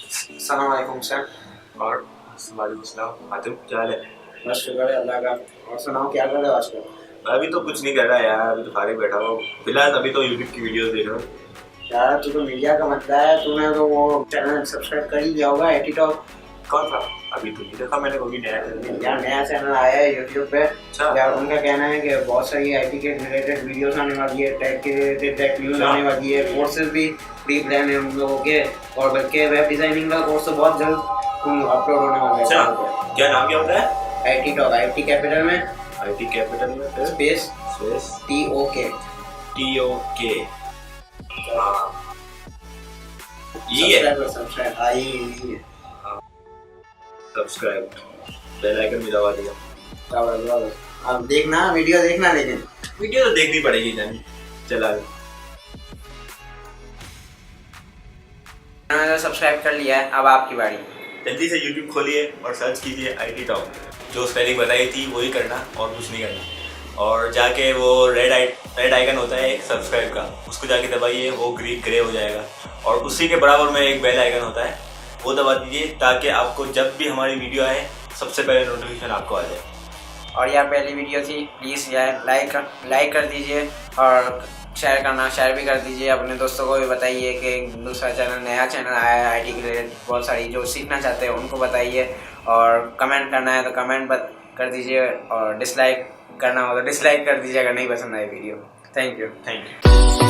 अस्सलाम वालेकुम सर। और वालेकुम सलाम आतिम, क्या हाल है? बस शुक्र है अल्लाह का। और सुनाओ क्या कर रहे हो आजकल? अभी तो कुछ नहीं कर रहा यार, अभी तो फारिग बैठा हुआ हूँ फिलहाल। अभी तो यूट्यूब की वीडियोस देख रहा हूँ। यार तू तो मीडिया का बंदा है, तूने तो वो चैनल सब्सक्राइब कर ही लिया होगा एटी टॉक। कौन सा? अभी तो नहीं देखा मैंने, कोई नया channel। यार नया चैनल आया है यूट्यूब पे। अच्छा। यार उनका कहना है कि बहुत सारी आईटी के रिलेटेड वीडियोस आने वाली है, टेक के रिलेटेड टेक न्यूज़ अच्छा। आने वाली है, कोर्सेज भी प्री प्लान है उन लोगों के। और बल्कि वेब डिजाइनिंग का कोर्स तो बहुत जल्द अपलोड होने वाला है अच्छा, चैनल पे। क्या नाम क्या होता है? आईटी टॉक, आईटी कैपिटल में IT कैपिटल में फिर स्पेस स्पेस TOK। TOK। हाँ, ये है। Subscribe I. Subscribe, bell icon भी दबा दिया। अब देखना वीडियो देखना, लेकिन वीडियो तो देखनी पड़ेगी जानी। चला मैंने तो सब्सक्राइब कर लिया है, अब आपकी बारी। जल्दी से YouTube खोलिए और सर्च कीजिए IT टॉक। जो स्पेलिंग बताई थी वही करना और कुछ नहीं करना। और जाके वो रेड आइकन होता है एक सब्सक्राइब का, उसको जाके दबाइए, वो ग्रे हो जाएगा। और उसी के बराबर में एक बेल आइकन होता है, वो दबा दीजिए ताकि आपको जब भी हमारी वीडियो आए सबसे पहले नोटिफिकेशन आपको आ जाए। और यार पहली वीडियो थी, प्लीज़ यार लाइक कर दीजिए और शेयर भी कर दीजिए। अपने दोस्तों को भी बताइए कि दूसरा चैनल, नया चैनल आया है आईटी के रिलेटेड, बहुत सारी जो सीखना चाहते हैं उनको बताइए। और कमेंट करना है तो कमेंट कर दीजिए, और डिसलाइक करना हो तो डिसलाइक कर दीजिए अगर नहीं पसंद आए वीडियो। Thank you.